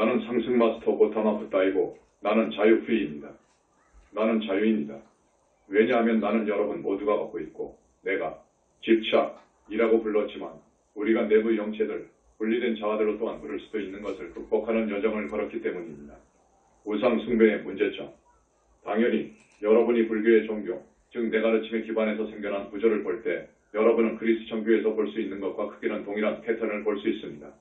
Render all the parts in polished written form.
나는 상승 마스터 고타마 부타이고 나는 자유프리입니다. 나는 자유입니다. 왜냐하면 나는 여러분 모두가 얻고 있고 내가 집착이라고 불렀지만 우리가 내부 영체들, 분리된 자아들로 또한 부를 수도 있는 것을 극복하는 여정을 걸었기 때문입니다. 우상 숭배의 문제점. 당연히 여러분이 불교의 종교, 즉 내 가르침에 기반해서 생겨난 구조를 볼 때 여러분은 그리스 정교에서 볼 수 있는 것과 크게는 동일한 패턴을 볼 수 있습니다.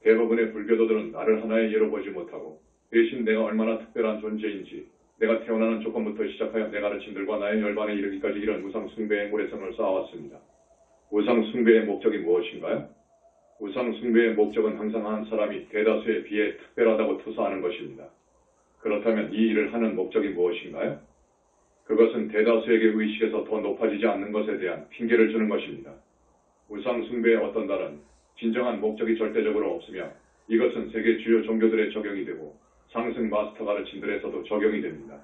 대부분의 불교도들은 나를 하나의 예로 보지 못하고 대신 내가 얼마나 특별한 존재인지 내가 태어나는 조건부터 시작하여 내 가르침들과 나의 열반에 이르기까지 이런 우상 숭배의 모래성을 쌓아왔습니다. 우상 숭배의 목적이 무엇인가요? 우상 숭배의 목적은 항상 한 사람이 대다수에 비해 특별하다고 투사하는 것입니다. 그렇다면 이 일을 하는 목적이 무엇인가요? 그것은 대다수에게 의식에서 더 높아지지 않는 것에 대한 핑계를 주는 것입니다. 우상 숭배의 어떤 다른 진정한 목적이 절대적으로 없으며 이것은 세계 주요 종교들에 적용이 되고 상승 마스터 가르침들에서도 적용이 됩니다.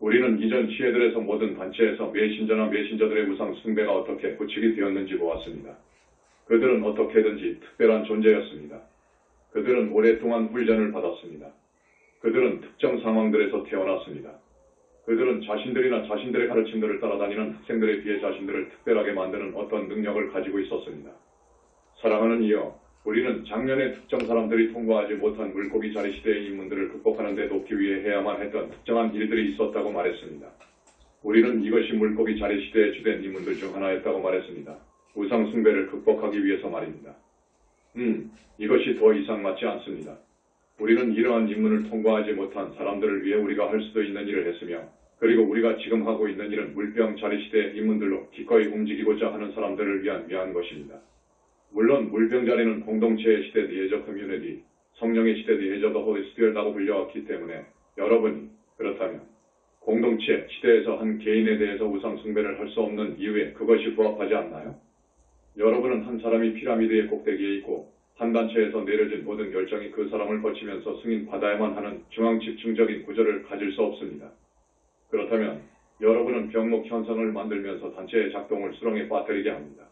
우리는 이전 시회들에서 모든 단체에서 메신저나 메신저들의 우상 숭배가 어떻게 구축이 되었는지 보았습니다. 그들은 어떻게든지 특별한 존재였습니다. 그들은 오랫동안 훈련을 받았습니다. 그들은 특정 상황들에서 태어났습니다. 그들은 자신들이나 자신들의 가르침들을 따라다니는 학생들에 비해 자신들을 특별하게 만드는 어떤 능력을 가지고 있었습니다. 사랑하는 이여, 우리는 작년에 특정 사람들이 통과하지 못한 물고기 자리 시대의 인문들을 극복하는 데 돕기 위해 해야만 했던 특정한 일들이 있었다고 말했습니다. 우리는 이것이 물고기 자리 시대의 주된 인문들 중 하나였다고 말했습니다. 우상 숭배를 극복하기 위해서 말입니다. 이것이 더 이상 맞지 않습니다. 우리는 이러한 인문을 통과하지 못한 사람들을 위해 우리가 할 수도 있는 일을 했으며 그리고 우리가 지금 하고 있는 일은 물병 자리 시대의 인문들로 기꺼이 움직이고자 하는 사람들을 위한 것입니다. 물론 물병 자리는 공동체의 시대 예저 커뮤니티, 성령의 시대 예저 더 홀리 스피릿이라고 불려왔기 때문에 여러분이 그렇다면 공동체 시대에서 한 개인에 대해서 우상 숭배를 할 수 없는 이유에 그것이 부합하지 않나요? 여러분은 한 사람이 피라미드의 꼭대기에 있고 한 단체에서 내려진 모든 결정이 그 사람을 거치면서 승인받아야만 하는 중앙 집중적인 구조를 가질 수 없습니다. 그렇다면 여러분은 병목 현상을 만들면서 단체의 작동을 수렁에 빠뜨리게 합니다.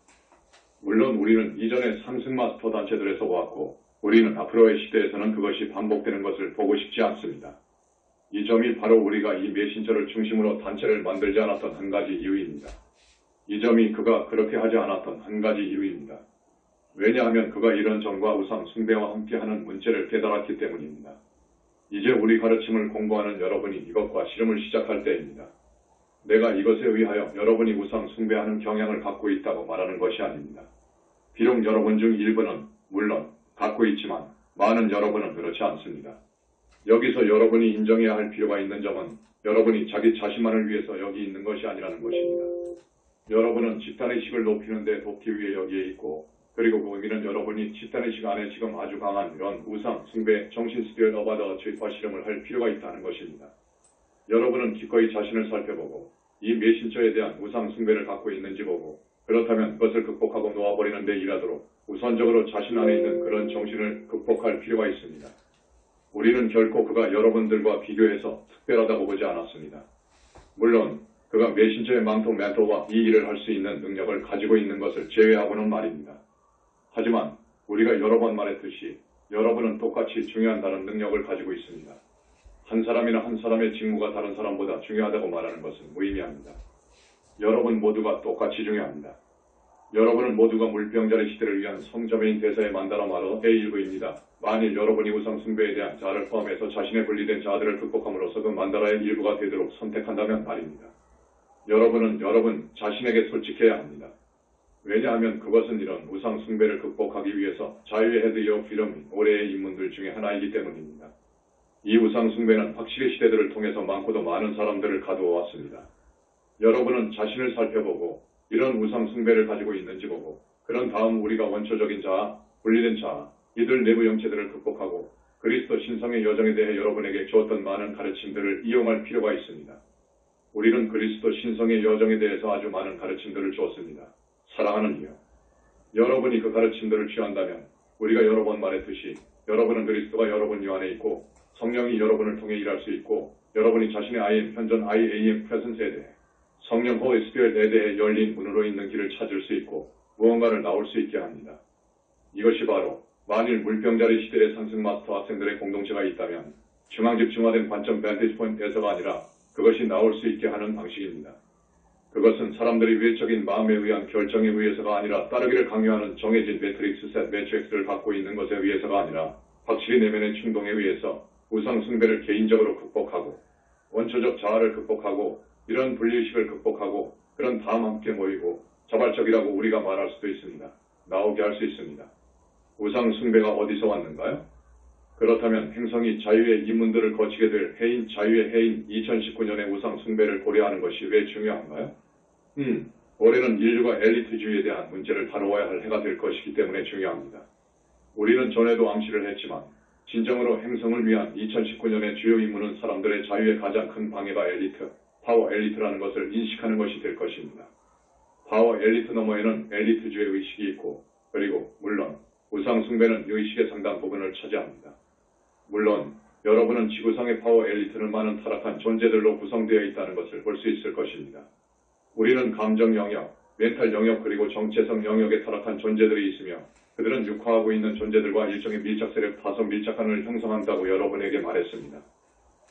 물론 우리는 이전의 상승 마스터 단체들에서 보았고 우리는 앞으로의 시대에서는 그것이 반복되는 것을 보고 싶지 않습니다. 이 점이 바로 우리가 이 메신저를 중심으로 단체를 만들지 않았던 한 가지 이유입니다. 이 점이 그가 그렇게 하지 않았던 한 가지 이유입니다. 왜냐하면 그가 이런 점과 우상 숭배와 함께하는 문제를 깨달았기 때문입니다. 이제 우리 가르침을 공부하는 여러분이 이것과 실험을 시작할 때입니다. 내가 이것에 의하여 여러분이 우상 숭배하는 경향을 갖고 있다고 말하는 것이 아닙니다. 비록 여러분 중 일부는 물론 갖고 있지만 많은 여러분은 그렇지 않습니다. 여기서 여러분이 인정해야 할 필요가 있는 점은 여러분이 자기 자신만을 위해서 여기 있는 것이 아니라는 것입니다. 여러분은 집단의식을 높이는 데 돕기 위해 여기에 있고 그리고 그 의미는 여러분이 집단의식 안에 지금 아주 강한 이런 우상, 숭배, 정신 스피릿 어바더 어치과 실험을 할 필요가 있다는 것입니다. 여러분은 기꺼이 자신을 살펴보고 이 메신저에 대한 우상 숭배를 갖고 있는지 보고 그렇다면 그것을 극복하고 놓아버리는 데 일하도록 우선적으로 자신 안에 있는 그런 정신을 극복할 필요가 있습니다. 우리는 결코 그가 여러분들과 비교해서 특별하다고 보지 않았습니다. 물론 그가 메신저의 망토 멘토와 이 일을 할 수 있는 능력을 가지고 있는 것을 제외하고는 말입니다. 하지만 우리가 여러 번 말했듯이 여러분은 똑같이 중요한 다른 능력을 가지고 있습니다. 한 사람이나 한 사람의 직무가 다른 사람보다 중요하다고 말하는 것은 무의미합니다. 여러분 모두가 똑같이 중요합니다. 여러분은 모두가 물병자리 시대를 위한 성자매인 대사의 만다라 말어 일부입니다. 만일 여러분이 우상 숭배에 대한 자아를 포함해서 자신의 분리된 자아들을 극복함으로써 그 만다라의 일부가 되도록 선택한다면 말입니다. 여러분은 여러분 자신에게 솔직해야 합니다. 왜냐하면 그것은 이런 우상 숭배를 극복하기 위해서 자유의 헤드이어 피럼인 올해의 인문들 중에 하나이기 때문입니다. 이 우상 숭배는 확실히 시대들을 통해서 많고도 많은 사람들을 가두어 왔습니다. 여러분은 자신을 살펴보고 이런 우상 숭배를 가지고 있는지 보고 그런 다음 우리가 원초적인 자아, 분리된 자아, 이들 내부 영체들을 극복하고 그리스도 신성의 여정에 대해 여러분에게 주었던 많은 가르침들을 이용할 필요가 있습니다. 우리는 그리스도 신성의 여정에 대해서 아주 많은 가르침들을 주었습니다. 사랑하는 이여, 여러분이 그 가르침들을 취한다면 우리가 여러 번 말했듯이 여러분은 그리스도가 여러분 요 안에 있고 성령이 여러분을 통해 일할 수 있고 여러분이 자신의 I am, 현존 I am presence에 대해 성령 홀리 스피릿에 대해 열린 문으로 있는 길을 찾을 수 있고 무언가를 나올 수 있게 합니다. 이것이 바로 만일 물병자리 시대의 상승 마스터 학생들의 공동체가 있다면 중앙집중화된 관점 밴티지 포인트에서가 아니라 그것이 나올 수 있게 하는 방식입니다. 그것은 사람들이 외적인 마음에 의한 결정에 의해서가 아니라 따르기를 강요하는 정해진 매트릭스 셋 매트릭스를 갖고 있는 것에 의해서가 아니라 확실히 내면의 충동에 의해서 우상 숭배를 개인적으로 극복하고 원초적 자아를 극복하고 이런 분리의식을 극복하고 그런 다음 함께 모이고 자발적이라고 우리가 말할 수도 있습니다. 나오게 할 수 있습니다. 우상 숭배가 어디서 왔는가요? 그렇다면 행성이 자유의 이문들을 거치게 될 해인 자유의 해인 2019년의 우상 숭배를 고려하는 것이 왜 중요한가요? 올해는 인류가 엘리트주의에 대한 문제를 다루어야 할 해가 될 것이기 때문에 중요합니다. 우리는 전에도 암시를 했지만 진정으로 행성을 위한 2019년의 주요 임무는 사람들의 자유의 가장 큰 방해가 엘리트, 파워 엘리트라는 것을 인식하는 것이 될 것입니다. 파워 엘리트 너머에는 엘리트주의 의식이 있고 그리고 물론 우상 숭배는 이 의식의 상당 부분을 차지합니다. 물론 여러분은 지구상의 파워 엘리트는 많은 타락한 존재들로 구성되어 있다는 것을 볼 수 있을 것입니다. 우리는 감정 영역, 멘탈 영역 그리고 정체성 영역에 타락한 존재들이 있으며 그들은 육화하고 있는 존재들과 일종의 밀착 세력 파손 밀착관을 형성한다고 여러분에게 말했습니다.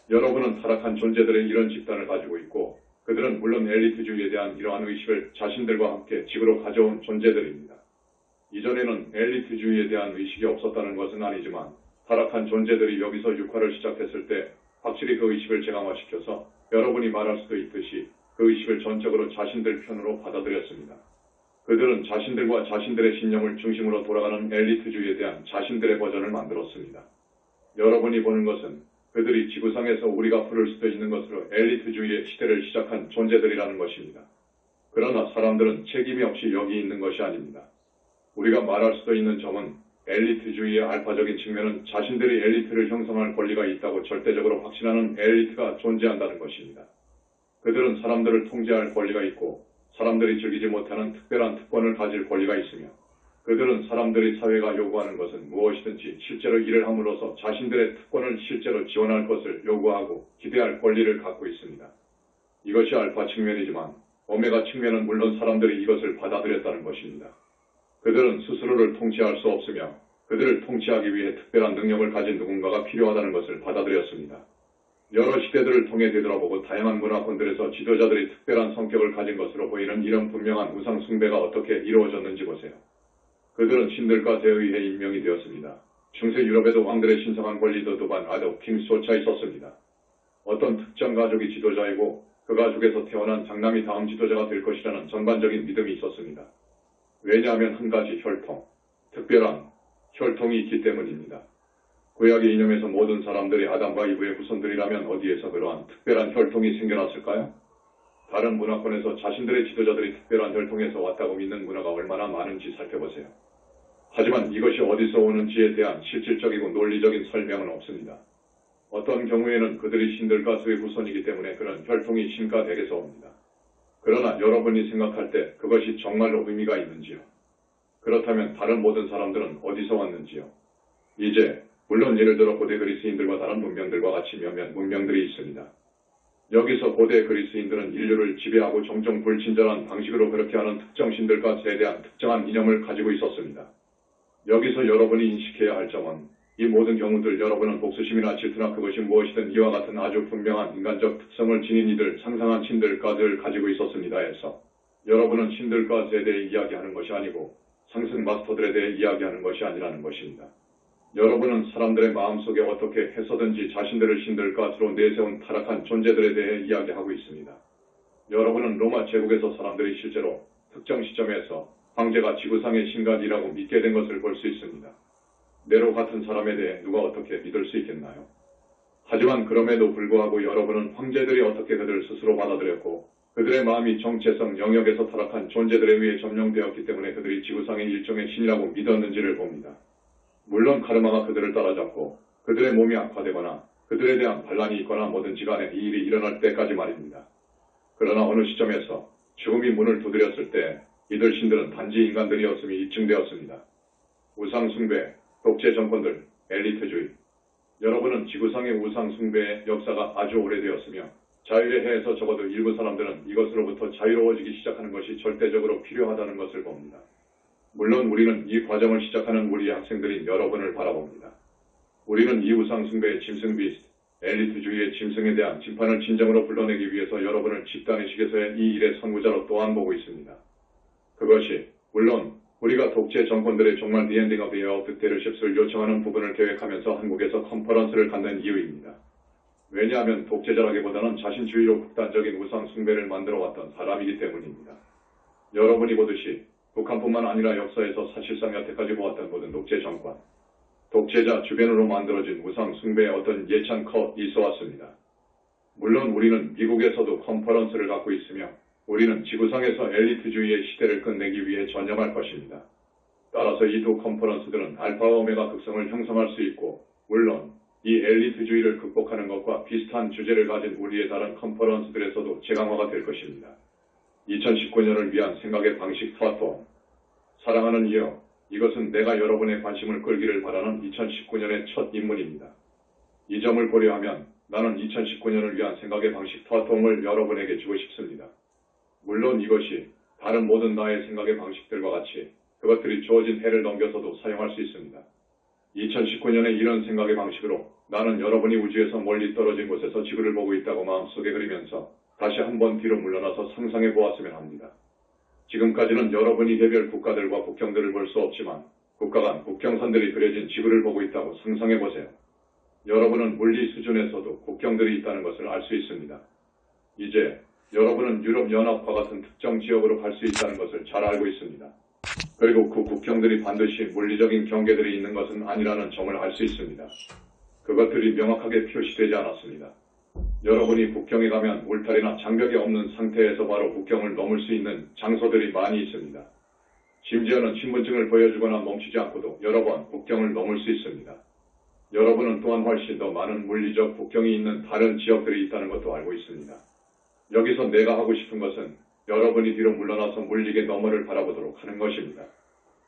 여러분은 타락한 존재들의 이런 집단을 가지고 있고 그들은 물론 엘리트주의에 대한 이러한 의식을 자신들과 함께 지구로 가져온 존재들입니다. 이전에는 엘리트주의에 대한 의식이 없었다는 것은 아니지만 타락한 존재들이 여기서 육화를 시작했을 때 확실히 그 의식을 재강화시켜서 여러분이 말할 수도 있듯이 그 의식을 전적으로 자신들 편으로 받아들였습니다. 그들은 자신들과 자신들의 신념을 중심으로 돌아가는 엘리트주의에 대한 자신들의 버전을 만들었습니다. 여러분이 보는 것은 그들이 지구상에서 우리가 부를 수도 있는 것으로 엘리트주의의 시대를 시작한 존재들이라는 것입니다. 그러나 사람들은 책임이 없이 여기 있는 것이 아닙니다. 우리가 말할 수도 있는 점은 엘리트주의의 알파적인 측면은 자신들이 엘리트를 형성할 권리가 있다고 절대적으로 확신하는 엘리트가 존재한다는 것입니다. 그들은 사람들을 통제할 권리가 있고 사람들이 즐기지 못하는 특별한 특권을 가질 권리가 있으며 그들은 사람들이 사회가 요구하는 것은 무엇이든지 실제로 일을 함으로써 자신들의 특권을 실제로 지원할 것을 요구하고 기대할 권리를 갖고 있습니다. 이것이 알파 측면이지만 오메가 측면은 물론 사람들이 이것을 받아들였다는 것입니다. 그들은 스스로를 통치할 수 없으며 그들을 통치하기 위해 특별한 능력을 가진 누군가가 필요하다는 것을 받아들였습니다. 여러 시대들을 통해 되돌아보고 다양한 문화권들에서 지도자들이 특별한 성격을 가진 것으로 보이는 이런 분명한 우상 숭배가 어떻게 이루어졌는지 보세요. 그들은 신들과 대의해 임명이 되었습니다. 중세 유럽에도 왕들의 신성한 권리도 도반 아도 킹스조차 있었습니다. 어떤 특정 가족이 지도자이고 그 가족에서 태어난 장남이 다음 지도자가 될 것이라는 전반적인 믿음이 있었습니다. 왜냐하면 한 가지 혈통, 특별한 혈통이 있기 때문입니다. 구약의 이념에서 모든 사람들이 아담과 이브의 후손들이라면 어디에서 그러한 특별한 혈통이 생겨났을까요? 다른 문화권에서 자신들의 지도자들이 특별한 혈통에서 왔다고 믿는 문화가 얼마나 많은지 살펴보세요. 하지만 이것이 어디서 오는지에 대한 실질적이고 논리적인 설명은 없습니다. 어떤 경우에는 그들이 신들과 그의 후손이기 때문에 그런 혈통이 신과 덱에서 옵니다. 그러나 여러분이 생각할 때 그것이 정말로 의미가 있는지요? 그렇다면 다른 모든 사람들은 어디서 왔는지요? 이제 물론 예를 들어 고대 그리스인들과 다른 문명들과 같이 몇몇 문명들이 있습니다. 여기서 고대 그리스인들은 인류를 지배하고 종종 불친절한 방식으로 그렇게 하는 특정 신들과 대대한 특정한 이념을 가지고 있었습니다. 여기서 여러분이 인식해야 할 점은 이 모든 경우들 여러분은 복수심이나 질투나 그것이 무엇이든 이와 같은 아주 분명한 인간적 특성을 지닌 이들 상상한 신들과를 가지고 있었습니다 해서 여러분은 신들과 대대해 이야기하는 것이 아니고 상승 마스터들에 대해 이야기하는 것이 아니라는 것입니다. 여러분은 사람들의 마음속에 어떻게 해서든지 자신들을 신들과로 내세운 타락한 존재들에 대해 이야기하고 있습니다. 여러분은 로마 제국에서 사람들이 실제로 특정 시점에서 황제가 지구상의 신관이라고 믿게 된 것을 볼 수 있습니다. 네로 같은 사람에 대해 누가 어떻게 믿을 수 있겠나요? 하지만 그럼에도 불구하고 여러분은 황제들이 어떻게 그들을 스스로 받아들였고 그들의 마음이 정체성 영역에서 타락한 존재들에 의해 점령되었기 때문에 그들이 지구상의 일종의 신이라고 믿었는지를 봅니다. 물론 카르마가 그들을 따라잡고 그들의 몸이 악화되거나 그들에 대한 반란이 있거나 뭐든지 간에 이 일이 일어날 때까지 말입니다. 그러나 어느 시점에서 죽음이 문을 두드렸을 때 이들 신들은 단지 인간들이었음이 입증되었습니다. 우상 숭배, 독재 정권들, 엘리트주의. 여러분은 지구상의 우상 숭배의 역사가 아주 오래되었으며 자유의 해에서 적어도 일부 사람들은 이것으로부터 자유로워지기 시작하는 것이 절대적으로 필요하다는 것을 봅니다. 물론 우리는 이 과정을 시작하는 우리 학생들인 여러분을 바라봅니다. 우리는 이 우상숭배의 짐승 비스트, 엘리트주의의 짐승에 대한 심판을 진정으로 불러내기 위해서 여러분을 집단의식에서의 이 일의 선구자로 또한 보고 있습니다. 그것이 물론 우리가 독재 정권들의 정말 The Ending of the Era of Dictatorships를 요청하는 부분을 계획하면서 한국에서 컨퍼런스를 갖는 이유입니다. 왜냐하면 독재자라기보다는 자신주의로 극단적인 우상숭배를 만들어왔던 사람이기 때문입니다. 여러분이 보듯이 북한뿐만 아니라 역사에서 사실상 여태까지 보았던 모든 독재 정권, 독재자 주변으로 만들어진 우상숭배의 어떤 예찬 컷이 있어왔습니다. 물론 우리는 미국에서도 컨퍼런스를 갖고 있으며 우리는 지구상에서 엘리트주의의 시대를 끝내기 위해 전념할 것입니다. 따라서 이 두 컨퍼런스들은 알파와 오메가 극성을 형성할 수 있고 물론 이 엘리트주의를 극복하는 것과 비슷한 주제를 가진 우리의 다른 컨퍼런스들에서도 재강화가 될 것입니다. 2019년을 위한 생각의 방식 플랫폼. 사랑하는 이여, 이것은 내가 여러분의 관심을 끌기를 바라는 2019년의 첫 입문입니다. 이 점을 고려하면 나는 2019년을 위한 생각의 방식 플랫폼을 여러분에게 주고 싶습니다. 물론 이것이 다른 모든 나의 생각의 방식들과 같이 그것들이 주어진 해를 넘겨서도 사용할 수 있습니다. 2019년의 이런 생각의 방식으로 나는 여러분이 우주에서 멀리 떨어진 곳에서 지구를 보고 있다고 마음속에 그리면서 다시 한번 뒤로 물러나서 상상해 보았으면 합니다. 지금까지는 여러분이 개별 국가들과 국경들을 볼 수 없지만 국가 간 국경선들이 그려진 지구를 보고 있다고 상상해 보세요. 여러분은 물리 수준에서도 국경들이 있다는 것을 알 수 있습니다. 이제 여러분은 유럽연합과 같은 특정 지역으로 갈 수 있다는 것을 잘 알고 있습니다. 그리고 그 국경들이 반드시 물리적인 경계들이 있는 것은 아니라는 점을 알 수 있습니다. 그것들이 명확하게 표시되지 않았습니다. 여러분이 국경에 가면 울타리나 장벽이 없는 상태에서 바로 국경을 넘을 수 있는 장소들이 많이 있습니다. 심지어는 신분증을 보여주거나 멈추지 않고도 여러 번 국경을 넘을 수 있습니다. 여러분은 또한 훨씬 더 많은 물리적 국경이 있는 다른 지역들이 있다는 것도 알고 있습니다. 여기서 내가 하고 싶은 것은 여러분이 뒤로 물러나서 물리의 너머를 바라보도록 하는 것입니다.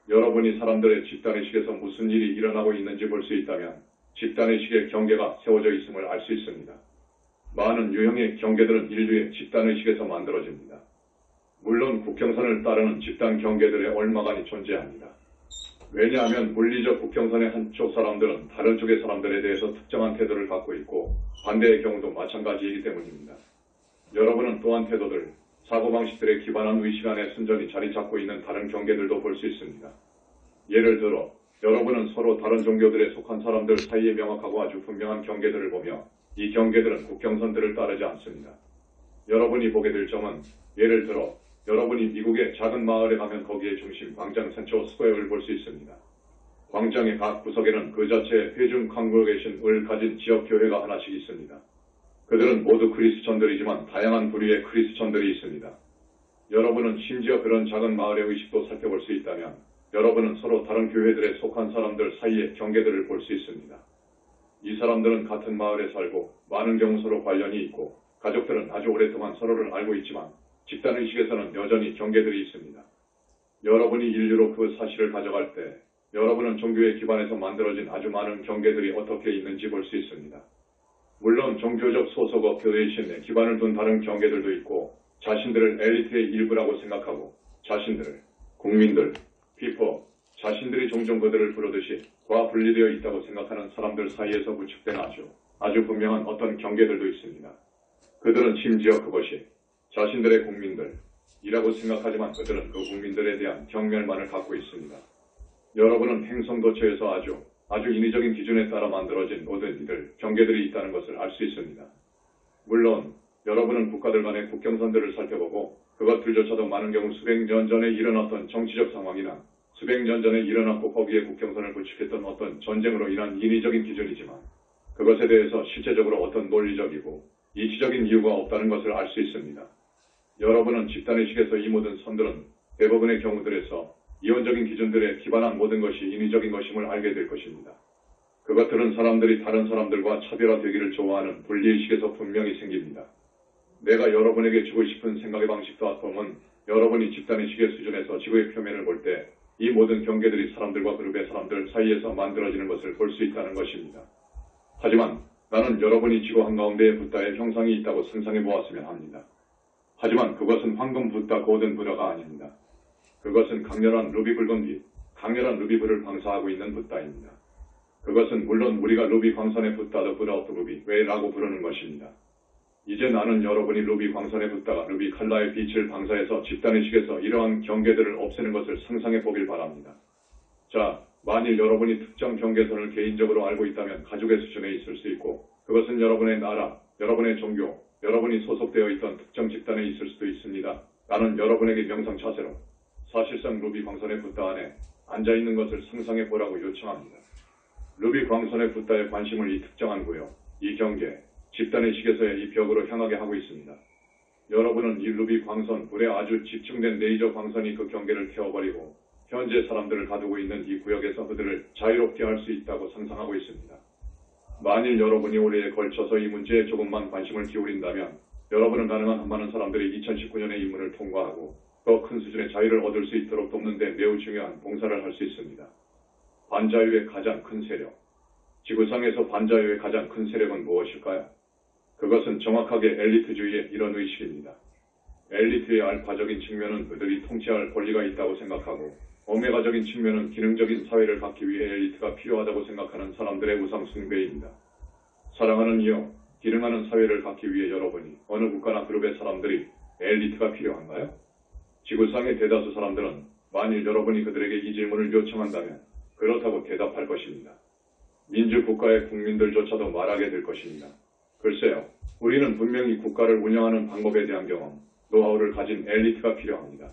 여러분이 사람들의 집단의식에서 무슨 일이 일어나고 있는지 볼 수 있다면 집단의식의 경계가 세워져 있음을 알 수 있습니다. 많은 유형의 경계들은 인류의 집단의식에서 만들어집니다. 물론 국경선을 따르는 집단 경계들의 얼마간이 존재합니다. 왜냐하면 물리적 국경선의 한쪽 사람들은 다른 쪽의 사람들에 대해서 특정한 태도를 갖고 있고 반대의 경우도 마찬가지이기 때문입니다. 여러분은 또한 태도들, 사고방식들에 기반한 의식 안에 순전히 자리 잡고 있는 다른 경계들도 볼 수 있습니다. 예를 들어 여러분은 서로 다른 종교들에 속한 사람들 사이에 명확하고 아주 분명한 경계들을 보며 이 경계들은 국경선들을 따르지 않습니다. 여러분이 보게 될 점은 예를 들어 여러분이 미국의 작은 마을에 가면 거기에 중심 광장 센트럴 스퀘어를 볼 수 있습니다. 광장의 각 구석에는 그 자체의 회중 컨그레이션을 가진 지역교회가 하나씩 있습니다. 그들은 모두 크리스천들이지만 다양한 부류의 크리스천들이 있습니다. 여러분은 심지어 그런 작은 마을의 의식도 살펴볼 수 있다면 여러분은 서로 다른 교회들에 속한 사람들 사이의 경계들을 볼 수 있습니다. 이 사람들은 같은 마을에 살고 많은 경우 서로 관련이 있고 가족들은 아주 오랫동안 서로를 알고 있지만 집단의식에서는 여전히 경계들이 있습니다. 여러분이 인류로 그 사실을 가져갈 때 여러분은 종교에 기반해서 만들어진 아주 많은 경계들이 어떻게 있는지 볼 수 있습니다. 물론 종교적 소속 어피레이션에 기반을 둔 다른 경계들도 있고 자신들을 엘리트의 일부라고 생각하고 자신들을 국민들, 피퍼, 자신들이 종종 그들을 부르듯이 과 분리되어 있다고 생각하는 사람들 사이에서 구축된 아주 분명한 어떤 경계들도 있습니다. 그들은 심지어 그것이 자신들의 국민들이라고 생각하지만 그들은 그 국민들에 대한 경멸만을 갖고 있습니다. 여러분은 행성도처에서 아주 인위적인 기준에 따라 만들어진 모든 이들 경계들이 있다는 것을 알 수 있습니다. 물론 여러분은 국가들 간의 국경선들을 살펴보고 그것들조차도 많은 경우 수백 년 전에 일어났던 정치적 상황이나 수백 년 전에 일어났고 거기에 국경선을 구축했던 어떤 전쟁으로 인한 인위적인 기준이지만 그것에 대해서 실제적으로 어떤 논리적이고 이치적인 이유가 없다는 것을 알 수 있습니다. 여러분은 집단의식에서 이 모든 선들은 대부분의 경우들에서 이원적인 기준들에 기반한 모든 것이 인위적인 것임을 알게 될 것입니다. 그것들은 사람들이 다른 사람들과 차별화되기를 좋아하는 분리의식에서 분명히 생깁니다. 내가 여러분에게 주고 싶은 생각의 방식 플랫폼은 여러분이 집단의식의 수준에서 지구의 표면을 볼 때 이 모든 경계들이 사람들과 그룹의 사람들 사이에서 만들어지는 것을 볼 수 있다는 것입니다. 하지만 나는 여러분이 지구 한가운데에 붓다의 형상이 있다고 상상해 보았으면 합니다. 하지만 그것은 황금 붓다 고든 부다가 아닙니다. 그것은 강렬한 루비 붉은 빛, 강렬한 루비불을 방사하고 있는 붓다입니다. 그것은 물론 우리가 루비 광선에 붓다도 브라우트 루비 왜라고 부르는 것입니다. 이제 나는 여러분이 루비 광선에 붓다가 루비 칼라의 빛을 방사해서 집단의식에서 이러한 경계들을 없애는 것을 상상해 보길 바랍니다. 자, 만일 여러분이 특정 경계선을 개인적으로 알고 있다면 가족의 수준에 있을 수 있고 그것은 여러분의 나라, 여러분의 종교, 여러분이 소속되어 있던 특정 집단에 있을 수도 있습니다. 나는 여러분에게 명상자세로 사실상 루비 광선의 붓다 안에 앉아있는 것을 상상해 보라고 요청합니다. 루비 광선의 붓다에 관심을 이 특정한 구요, 이 경계, 집단의 식에서의 이 벽으로 향하게 하고 있습니다. 여러분은 이 루비 광선 불에 아주 집중된 레이저 광선이 그 경계를 태워버리고 현재 사람들을 가두고 있는 이 구역에서 그들을 자유롭게 할 수 있다고 상상하고 있습니다. 만일 여러분이 올해에 걸쳐서 이 문제에 조금만 관심을 기울인다면 여러분은 가능한 한 많은 사람들이 2019년의 이 문을 통과하고 더 큰 수준의 자유를 얻을 수 있도록 돕는 데 매우 중요한 봉사를 할 수 있습니다. 반자유의 가장 큰 세력. 지구상에서 반자유의 가장 큰 세력은 무엇일까요? 그것은 정확하게 엘리트주의의 이런 의식입니다. 엘리트의 알파적인 측면은 그들이 통치할 권리가 있다고 생각하고 오메가적인 측면은 기능적인 사회를 갖기 위해 엘리트가 필요하다고 생각하는 사람들의 우상 숭배입니다. 사랑하는 이여, 기능하는 사회를 갖기 위해 여러분이 어느 국가나 그룹의 사람들이 엘리트가 필요한가요? 지구상의 대다수 사람들은 만일 여러분이 그들에게 이 질문을 요청한다면 그렇다고 대답할 것입니다. 민주국가의 국민들조차도 말하게 될 것입니다. 글쎄요, 우리는 분명히 국가를 운영하는 방법에 대한 경험, 노하우를 가진 엘리트가 필요합니다.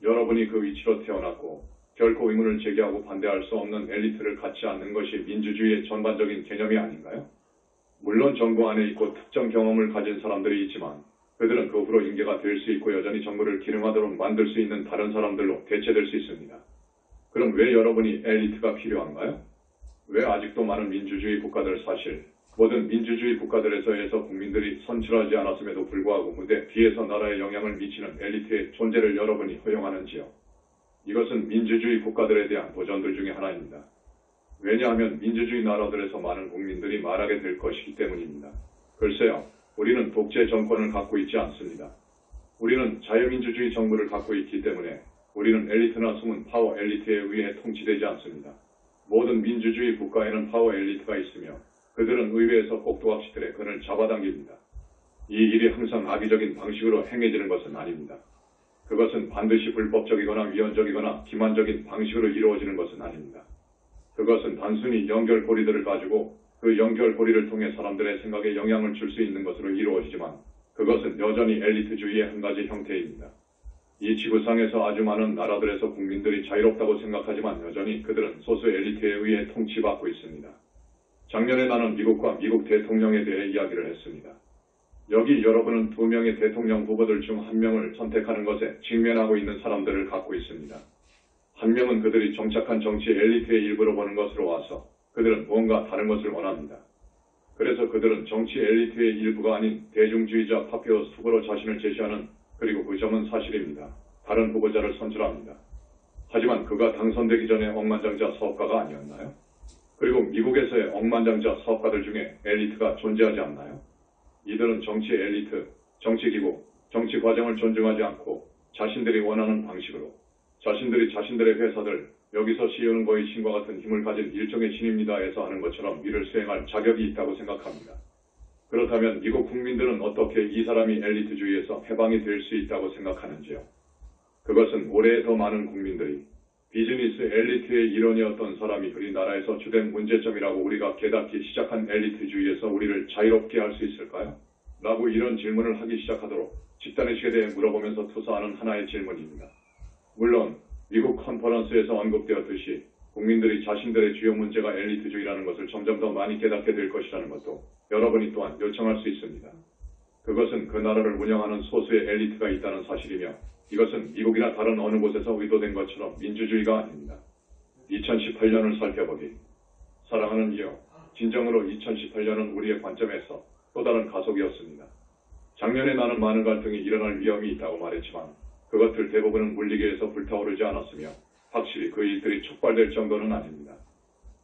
여러분이 그 위치로 태어났고 결코 의문을 제기하고 반대할 수 없는 엘리트를 갖지 않는 것이 민주주의의 전반적인 개념이 아닌가요? 물론 정부 안에 있고 특정 경험을 가진 사람들이 있지만 그들은 그 후로 인계가 될 수 있고 여전히 정부를 기능하도록 만들 수 있는 다른 사람들로 대체될 수 있습니다. 그럼 왜 여러분이 엘리트가 필요한가요? 왜 아직도 많은 민주주의 국가들 사실 모든 민주주의 국가들에서 국민들이 선출하지 않았음에도 불구하고 무대 뒤에서 나라에 영향을 미치는 엘리트의 존재를 여러분이 허용하는지요? 이것은 민주주의 국가들에 대한 도전들 중에 하나입니다. 왜냐하면 민주주의 나라들에서 많은 국민들이 말하게 될 것이기 때문입니다. 글쎄요, 우리는 독재 정권을 갖고 있지 않습니다. 우리는 자유민주주의 정부를 갖고 있기 때문에 우리는 엘리트나 숨은 파워 엘리트에 의해 통치되지 않습니다. 모든 민주주의 국가에는 파워 엘리트가 있으며 그들은 의회에서 꼭두각시들의 그늘 잡아당깁니다. 이 일이 항상 악의적인 방식으로 행해지는 것은 아닙니다. 그것은 반드시 불법적이거나 위헌적이거나 기만적인 방식으로 이루어지는 것은 아닙니다. 그것은 단순히 연결고리들을 가지고 그 연결고리를 통해 사람들의 생각에 영향을 줄 수 있는 것으로 이루어지지만 그것은 여전히 엘리트주의의 한 가지 형태입니다. 이 지구상에서 아주 많은 나라들에서 국민들이 자유롭다고 생각하지만 여전히 그들은 소수 엘리트에 의해 통치받고 있습니다. 작년에 나는 미국과 미국 대통령에 대해 이야기를 했습니다. 여기 여러분은 2명의 대통령 후보들 중 1명을 선택하는 것에 직면하고 있는 사람들을 갖고 있습니다. 1명은 그들이 정착한 정치 엘리트의 일부로 보는 것으로 와서 그들은 뭔가 다른 것을 원합니다. 그래서 그들은 정치 엘리트의 일부가 아닌 대중주의자 파피오스 후보로 자신을 제시하는 그리고 그 점은 사실입니다. 다른 후보자를 선출합니다. 하지만 그가 당선되기 전에 억만장자 사업가가 아니었나요? 그리고 미국에서의 억만장자 사업가들 중에 엘리트가 존재하지 않나요? 이들은 정치 엘리트, 정치기구, 정치 과정을 존중하지 않고 자신들이 원하는 방식으로 자신들이 자신들의 회사들, 여기서 CEO는 거의 신과 같은 힘을 가진 일종의 신입니다에서 하는 것처럼 일을 수행할 자격이 있다고 생각합니다. 그렇다면 미국 국민들은 어떻게 이 사람이 엘리트주의에서 해방이 될 수 있다고 생각하는지요? 그것은 올해 더 많은 국민들이 비즈니스 엘리트의 일원이었던 사람이 우리나라에서 주된 문제점이라고 우리가 깨닫기 시작한 엘리트주의에서 우리를 자유롭게 할 수 있을까요? 라고 이런 질문을 하기 시작하도록 집단의식에 대해 물어보면서 투사하는 하나의 질문입니다. 물론 미국 컨퍼런스에서 언급되었듯이 국민들이 자신들의 주요 문제가 엘리트주의라는 것을 점점 더 많이 깨닫게 될 것이라는 것도 여러분이 또한 요청할 수 있습니다. 그것은 그 나라를 운영하는 소수의 엘리트가 있다는 사실이며 이것은 미국이나 다른 어느 곳에서 의도된 것처럼 민주주의가 아닙니다. 2018년을 살펴보기. 사랑하는 이여, 진정으로 2018년은 우리의 관점에서 또 다른 가속이었습니다. 작년에 나는 많은 갈등이 일어날 위험이 있다고 말했지만 그것들 대부분은 물리계에서 불타오르지 않았으며 확실히 그 일들이 촉발될 정도는 아닙니다.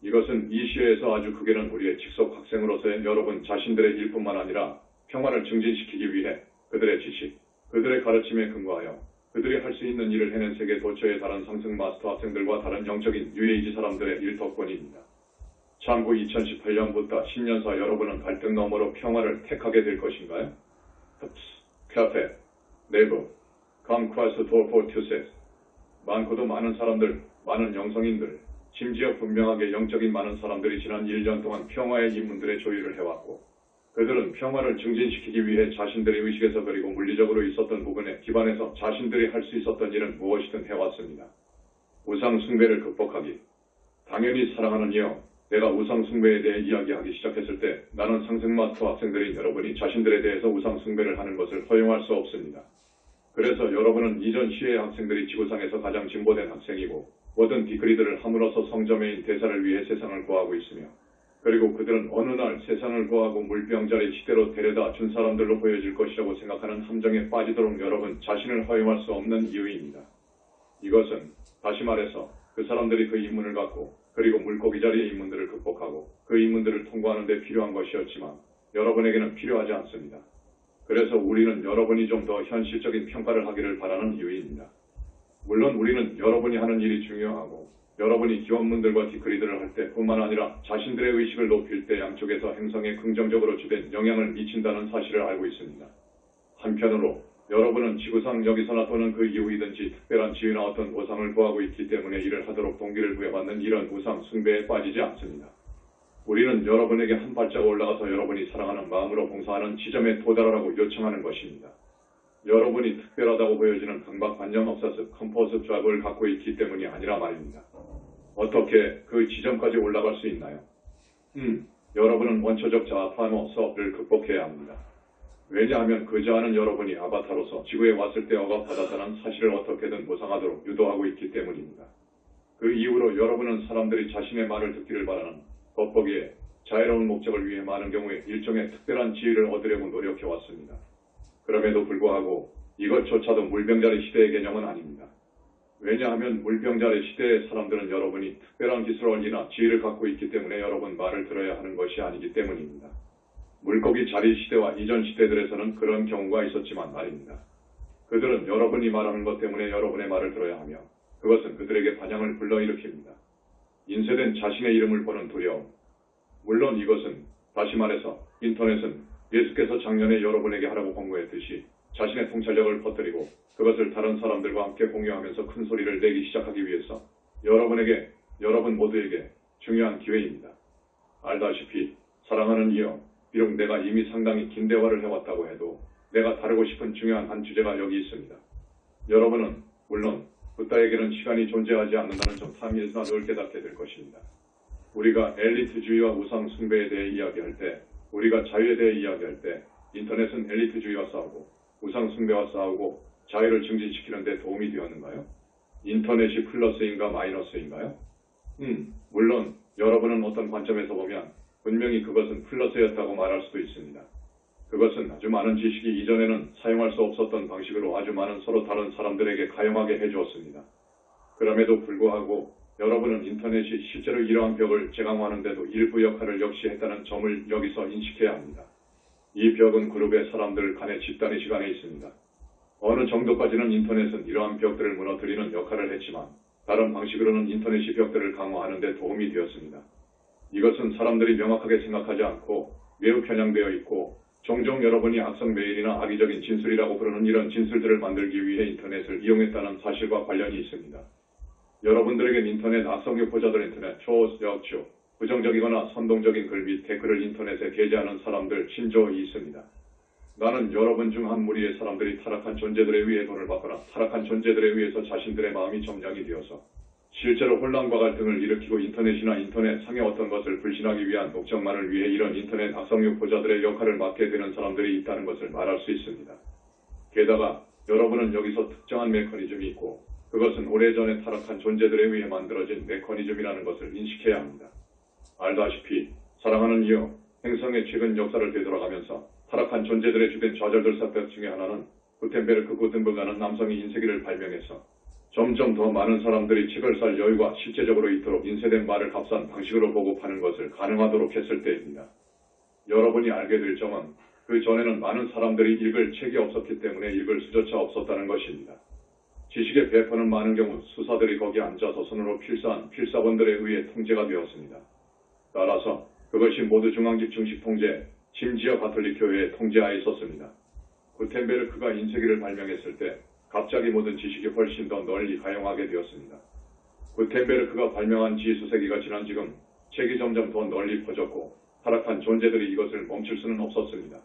이것은 이 시회에서 아주 크게는 우리의 직속 학생으로서의 여러분 자신들의 일뿐만 아니라 평화를 증진시키기 위해 그들의 지식, 그들의 가르침에 근거하여 그들이 할 수 있는 일을 해낸 세계 도처의 다른 상승 마스터 학생들과 다른 영적인 유에이지 사람들의 일터권입니다. 참고 2018년부터 10년 사 여러분은 갈등 너머로 평화를 택하게 될 것인가요? 카페, 네이버, come cross the door for two sets. 많고도 많은 사람들, 많은 영성인들, 심지어 분명하게 영적인 많은 사람들이 지난 1년 동안 평화의 인문들의 조율을 해왔고 그들은 평화를 증진시키기 위해 자신들의 의식에서 그리고 물리적으로 있었던 부분에 기반해서 자신들이 할 수 있었던 일은 무엇이든 해왔습니다. 우상 숭배를 극복하기. 당연히 사랑하는 이여, 내가 우상 숭배에 대해 이야기하기 시작했을 때 나는 상승마스터 학생들인 여러분이 자신들에 대해서 우상 숭배를 하는 것을 허용할 수 없습니다. 그래서 여러분은 이전 시의 학생들이 지구상에서 가장 진보된 학생이고 모든 디그리들을 함으로써 성점에인 대사를 위해 세상을 구하고 있으며 그리고 그들은 어느 날 세상을 구하고 물병자리 시대로 데려다 준 사람들로 보여질 것이라고 생각하는 함정에 빠지도록 여러분 자신을 허용할 수 없는 이유입니다. 이것은 다시 말해서 그 사람들이 그 인문을 갖고 그리고 물고기 자리의 인문들을 극복하고 그 인문들을 통과하는 데 필요한 것이었지만 여러분에게는 필요하지 않습니다. 그래서 우리는 여러분이 좀 더 현실적인 평가를 하기를 바라는 이유입니다. 물론 우리는 여러분이 하는 일이 중요하고 여러분이 기원문들과 디크리들을 할 때뿐만 아니라 자신들의 의식을 높일 때 양쪽에서 행성에 긍정적으로 주된 영향을 미친다는 사실을 알고 있습니다. 한편으로 여러분은 지구상 여기서나 또는 그 이후이든지 특별한 지위나 어떤 보상을 구하고 있기 때문에 일을 하도록 동기를 부여받는 이런 우상 숭배에 빠지지 않습니다. 우리는 여러분에게 한 발자국 올라가서 여러분이 사랑하는 마음으로 봉사하는 지점에 도달하라고 요청하는 것입니다. 여러분이 특별하다고 보여지는 강박관념 업사스 컴포스 잡을 갖고 있기 때문이 아니라 말입니다. 어떻게 그 지점까지 올라갈 수 있나요? 여러분은 원초적 자아 파노 수업을 극복해야 합니다. 왜냐하면 그 자아는 여러분이 아바타로서 지구에 왔을 때 억압받았다는 사실을 어떻게든 무상하도록 유도하고 있기 때문입니다. 그 이후로 여러분은 사람들이 자신의 말을 듣기를 바라는 겉보기에 자유로운 목적을 위해 많은 경우에 일종의 특별한 지위를 얻으려고 노력해왔습니다. 그럼에도 불구하고 이것조차도 물병자리 시대의 개념은 아닙니다. 왜냐하면 물병자리 시대의 사람들은 여러분이 특별한 기술원리나 지위를 갖고 있기 때문에 여러분 말을 들어야 하는 것이 아니기 때문입니다. 물고기 자리 시대와 이전 시대들에서는 그런 경우가 있었지만 말입니다. 그들은 여러분이 말하는 것 때문에 여러분의 말을 들어야 하며 그것은 그들에게 반향을 불러일으킵니다. 인쇄된 자신의 이름을 보는 두려움. 물론 이것은 다시 말해서 인터넷은 예수께서 작년에 여러분에게 하라고 권고했듯이 자신의 통찰력을 퍼뜨리고 그것을 다른 사람들과 함께 공유하면서 큰 소리를 내기 시작하기 위해서 여러분 모두에게 중요한 기회입니다. 알다시피 사랑하는 이여, 비록 내가 이미 상당히 긴 대화를 해왔다고 해도 내가 다루고 싶은 중요한 한 주제가 여기 있습니다. 여러분은 물론 붓다에게는 시간이 존재하지 않는다는 점 탐일사 늘 깨닫게 될 것입니다. 우리가 엘리트주의와 우상 숭배에 대해 이야기할 때, 우리가 자유에 대해 이야기할 때 인터넷은 엘리트주의와 싸우고 우상 숭배와 싸우고 자유를 증진시키는 데 도움이 되었는가요? 인터넷이 플러스인가 마이너스인가요? 물론 여러분은 어떤 관점에서 보면 분명히 그것은 플러스였다고 말할 수도 있습니다. 그것은 아주 많은 지식이 이전에는 사용할 수 없었던 방식으로 아주 많은 서로 다른 사람들에게 가용하게 해주었습니다. 그럼에도 불구하고 여러분은 인터넷이 실제로 이러한 벽을 제강화하는 데도 일부 역할을 역시 했다는 점을 여기서 인식해야 합니다. 이 벽은 그룹의 사람들 간의 집단의 시간에 있습니다. 어느 정도까지는 인터넷은 이러한 벽들을 무너뜨리는 역할을 했지만 다른 방식으로는 인터넷이 벽들을 강화하는 데 도움이 되었습니다. 이것은 사람들이 명확하게 생각하지 않고 매우 편향되어 있고 종종 여러분이 악성 메일이나 악의적인 진술이라고 부르는 이런 진술들을 만들기 위해 인터넷을 이용했다는 사실과 관련이 있습니다. 여러분들에겐 인터넷 악성 유포자들 인터넷 초역추 부정적이거나 선동적인 글 및 댓글을 인터넷에 게재하는 사람들 신조어이 있습니다. 나는 여러분 중 한 무리의 사람들이 타락한 존재들에 의해 돈을 받거나 타락한 존재들에 의해서 자신들의 마음이 점령이 되어서 실제로 혼란과 갈등을 일으키고 인터넷이나 인터넷 상의 어떤 것을 불신하기 위한 목적만을 위해 이런 인터넷 악성 유포자들의 역할을 맡게 되는 사람들이 있다는 것을 말할 수 있습니다. 게다가 여러분은 여기서 특정한 메커니즘이 있고 그것은 오래전에 타락한 존재들에 의해 만들어진 메커니즘이라는 것을 인식해야 합니다. 알다시피 사랑하는 이여, 행성의 최근 역사를 되돌아가면서 타락한 존재들의 주된 좌절들 사태 중에 하나는 구텐베르크 구텐버그라는 남성이 인쇄기를 발명해서 점점 더 많은 사람들이 책을 살 여유가 실제적으로 있도록 인쇄된 말을 값싼 방식으로 보급하는 것을 가능하도록 했을 때입니다. 여러분이 알게 될 점은 그 전에는 많은 사람들이 읽을 책이 없었기 때문에 읽을 수조차 없었다는 것입니다. 지식의 배포는 많은 경우 수사들이 거기 앉아서 손으로 필사한 필사본들에 의해 통제가 되었습니다. 따라서 그것이 모두 중앙집 중식 통제, 심지어 가톨릭 교회의 통제하에 있었습니다. 구텐베르크가 인쇄기를 발명했을 때 갑자기 모든 지식이 훨씬 더 널리 가용하게 되었습니다. 구텐베르크가 발명한 지수세기가 지난 지금 책이 점점 더 널리 퍼졌고 타락한 존재들이 이것을 멈출 수는 없었습니다.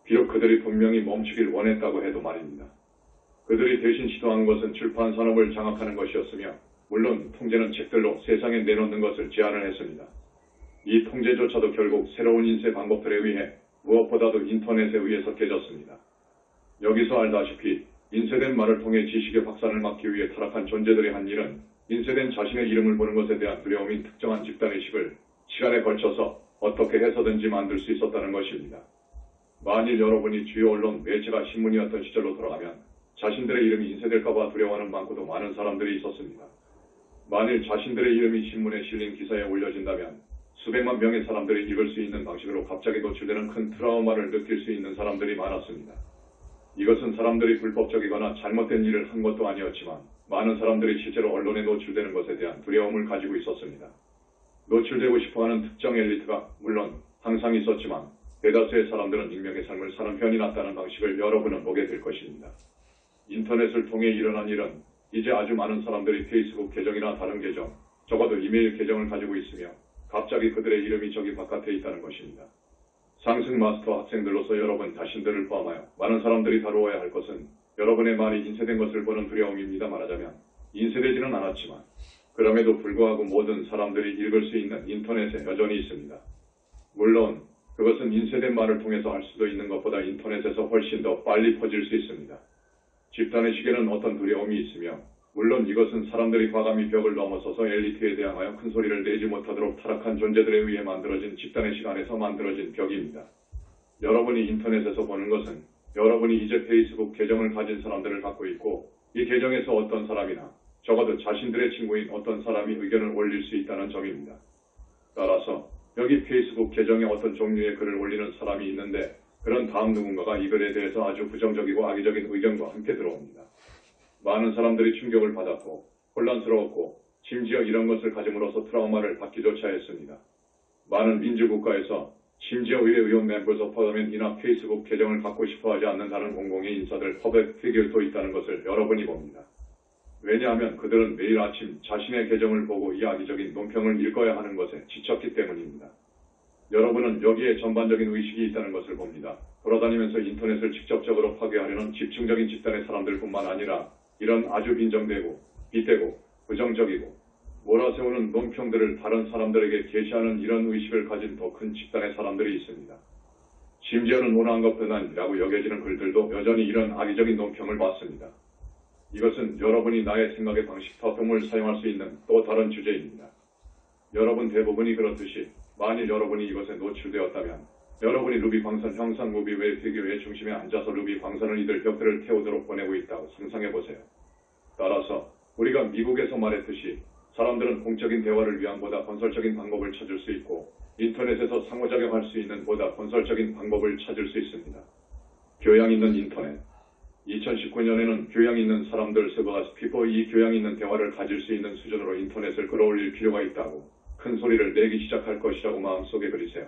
비록 그들이 분명히 멈추길 원했다고 해도 말입니다. 그들이 대신 시도한 것은 출판 산업을 장악하는 것이었으며 물론 통제는 책들로 세상에 내놓는 것을 제한을 했습니다. 이 통제조차도 결국 새로운 인쇄 방법들에 의해 무엇보다도 인터넷에 의해서 깨졌습니다. 여기서 알다시피 인쇄된 말을 통해 지식의 확산을 막기 위해 타락한 존재들이 한 일은 인쇄된 자신의 이름을 보는 것에 대한 두려움인 특정한 집단의식을 시간에 걸쳐서 어떻게 해서든지 만들 수 있었다는 것입니다. 만일 여러분이 주요 언론 매체가 신문이었던 시절로 돌아가면 자신들의 이름이 인쇄될까봐 두려워하는 많고도 많은 사람들이 있었습니다. 만일 자신들의 이름이 신문에 실린 기사에 올려진다면 수백만 명의 사람들이 읽을 수 있는 방식으로 갑자기 노출되는 큰 트라우마를 느낄 수 있는 사람들이 많았습니다. 이것은 사람들이 불법적이거나 잘못된 일을 한 것도 아니었지만 많은 사람들이 실제로 언론에 노출되는 것에 대한 두려움을 가지고 있었습니다. 노출되고 싶어하는 특정 엘리트가 물론 항상 있었지만 대다수의 사람들은 익명의 삶을 사는 편이 낫다는 방식을 여러분은 보게 될 것입니다. 인터넷을 통해 일어난 일은 이제 아주 많은 사람들이 페이스북 계정이나 다른 계정, 적어도 이메일 계정을 가지고 있으며 갑자기 그들의 이름이 저기 바깥에 있다는 것입니다. 상승 마스터 학생들로서 여러분 자신들을 포함하여 많은 사람들이 다루어야 할 것은 여러분의 말이 인쇄된 것을 보는 두려움입니다. 말하자면 인쇄되지는 않았지만 그럼에도 불구하고 모든 사람들이 읽을 수 있는 인터넷에 여전히 있습니다. 물론 그것은 인쇄된 말을 통해서 할 수도 있는 것보다 인터넷에서 훨씬 더 빨리 퍼질 수 있습니다. 집단의식에는 어떤 두려움이 있으며 물론 이것은 사람들이 과감히 벽을 넘어서서 엘리트에 대항하여 큰 소리를 내지 못하도록 타락한 존재들에 의해 만들어진 집단의식 안에서 만들어진 벽입니다. 여러분이 인터넷에서 보는 것은 여러분이 이제 페이스북 계정을 가진 사람들을 갖고 있고 이 계정에서 어떤 사람이나 적어도 자신들의 친구인 어떤 사람이 의견을 올릴 수 있다는 점입니다. 따라서 여기 페이스북 계정에 어떤 종류의 글을 올리는 사람이 있는데 그런 다음 누군가가 이 글에 대해서 아주 부정적이고 악의적인 의견과 함께 들어옵니다. 많은 사람들이 충격을 받았고 혼란스러웠고 심지어 이런 것을 가짐으로써 트라우마를 받기조차 했습니다. 많은 민주국가에서 심지어 의회의원 멤버스 오브 파더멘트나 페이스북 계정을 갖고 싶어하지 않는 다른 공공의 인사들 퍼블릭 피규어도 있다는 것을 여러분이 봅니다. 왜냐하면 그들은 매일 아침 자신의 계정을 보고 이 악의적인 논평을 읽어야 하는 것에 지쳤기 때문입니다. 여러분은 여기에 전반적인 의식이 있다는 것을 봅니다. 돌아다니면서 인터넷을 직접적으로 파괴하려는 집중적인 집단의 사람들뿐만 아니라 이런 아주 빈정되고 빗대고 부정적이고 몰아세우는 논평들을 다른 사람들에게 게시하는 이런 의식을 가진 더 큰 집단의 사람들이 있습니다. 심지어는 온화한 것뿐아니라고 여겨지는 글들도 여전히 이런 악의적인 논평을 받습니다. 이것은 여러분이 나의 생각의 방식 파동을 사용할 수 있는 또 다른 주제입니다. 여러분 대부분이 그렇듯이 만일 여러분이 이것에 노출되었다면 여러분이 루비 광선 형상 무비 웨이 피규어의 중심에 앉아서 루비 광선을 이들 벽들을 태우도록 보내고 있다고 상상해보세요. 따라서 우리가 미국에서 말했듯이 사람들은 공적인 대화를 위한 보다 건설적인 방법을 찾을 수 있고 인터넷에서 상호작용할 수 있는 보다 건설적인 방법을 찾을 수 있습니다. 교양 있는 인터넷 2019년에는 교양 있는 사람들 스버가스 피포 이 교양 있는 대화를 가질 수 있는 수준으로 인터넷을 끌어올릴 필요가 있다고 큰 소리를 내기 시작할 것이라고 마음속에 그리세요.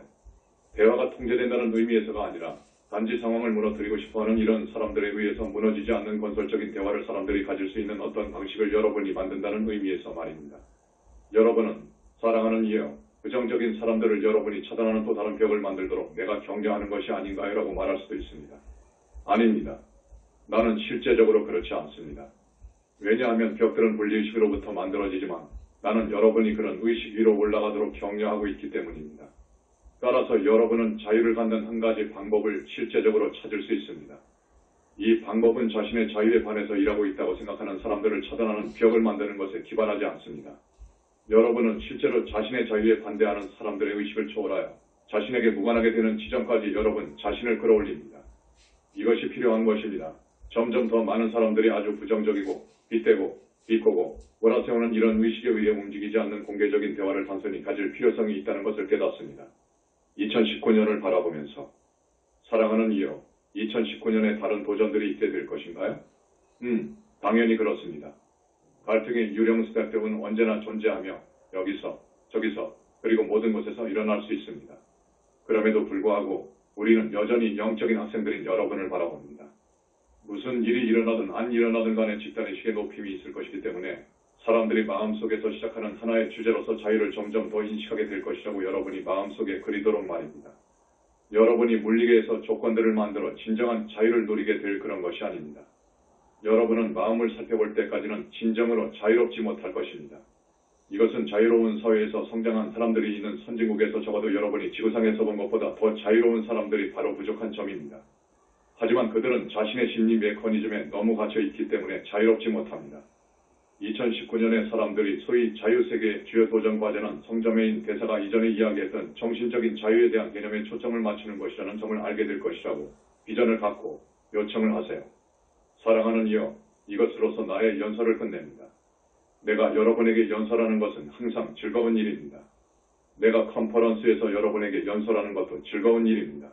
대화가 통제된다는 의미에서가 아니라 단지 상황을 무너뜨리고 싶어하는 이런 사람들에 의해서 무너지지 않는 건설적인 대화를 사람들이 가질 수 있는 어떤 방식을 여러분이 만든다는 의미에서 말입니다. 여러분은 사랑하는 이여 부정적인 사람들을 여러분이 차단하는 또 다른 벽을 만들도록 내가 경계하는 것이 아닌가요? 라고 말할 수도 있습니다. 아닙니다. 나는 실제적으로 그렇지 않습니다. 왜냐하면 벽들은 분리의식으로부터 만들어지지만 나는 여러분이 그런 의식 위로 올라가도록 격려하고 있기 때문입니다. 따라서 여러분은 자유를 갖는 한 가지 방법을 실제적으로 찾을 수 있습니다. 이 방법은 자신의 자유에 반해서 일하고 있다고 생각하는 사람들을 차단하는 벽을 만드는 것에 기반하지 않습니다. 여러분은 실제로 자신의 자유에 반대하는 사람들의 의식을 초월하여 자신에게 무관하게 되는 지점까지 여러분 자신을 끌어올립니다. 이것이 필요한 것입니다. 점점 더 많은 사람들이 아주 부정적이고 빗대고 비꼬고 몰아세우는 이런 의식에 의해 움직이지 않는 공개적인 대화를 단순히 가질 필요성이 있다는 것을 깨닫습니다. 2019년을 바라보면서 사랑하는 이여 2019년에 다른 도전들이 있게 될 것인가요? 당연히 그렇습니다. 갈등의 유령 스펙트럼은 언제나 존재하며 여기서, 저기서, 그리고 모든 곳에서 일어날 수 있습니다. 그럼에도 불구하고 우리는 여전히 영적인 학생들인 여러분을 바라봅니다. 무슨 일이 일어나든 안 일어나든 간에 집단의 시계 높임이 있을 것이기 때문에 사람들이 마음속에서 시작하는 하나의 주제로서 자유를 점점 더 인식하게 될 것이라고 여러분이 마음속에 그리도록 말입니다. 여러분이 물리계에서 조건들을 만들어 진정한 자유를 누리게 될 그런 것이 아닙니다. 여러분은 마음을 살펴볼 때까지는 진정으로 자유롭지 못할 것입니다. 이것은 자유로운 사회에서 성장한 사람들이 있는 선진국에서 적어도 여러분이 지구상에서 본 것보다 더 자유로운 사람들이 바로 부족한 점입니다. 하지만 그들은 자신의 심리 메커니즘에 너무 갇혀 있기 때문에 자유롭지 못합니다. 2019년에 사람들이 소위 자유세계의 주요 도전 과제는 성자매인 대사가 이전에 이야기했던 정신적인 자유에 대한 개념에 초점을 맞추는 것이라는 점을 알게 될 것이라고 비전을 갖고 요청을 하세요. 사랑하는 이여, 이것으로서 나의 연설을 끝냅니다. 내가 여러분에게 연설하는 것은 항상 즐거운 일입니다. 내가 컨퍼런스에서 여러분에게 연설하는 것도 즐거운 일입니다.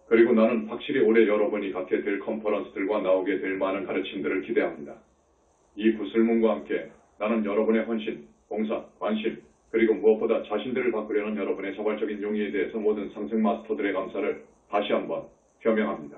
그리고 나는 확실히 올해 여러분이 갖게 될 컨퍼런스들과 나오게 될 많은 가르침들을 기대합니다. 이 구슬문과 함께 나는 여러분의 헌신, 봉사, 관심, 그리고 무엇보다 자신들을 바꾸려는 여러분의 자발적인 용의에 대해서 모든 상승 마스터들의 감사를 다시 한번 표명합니다.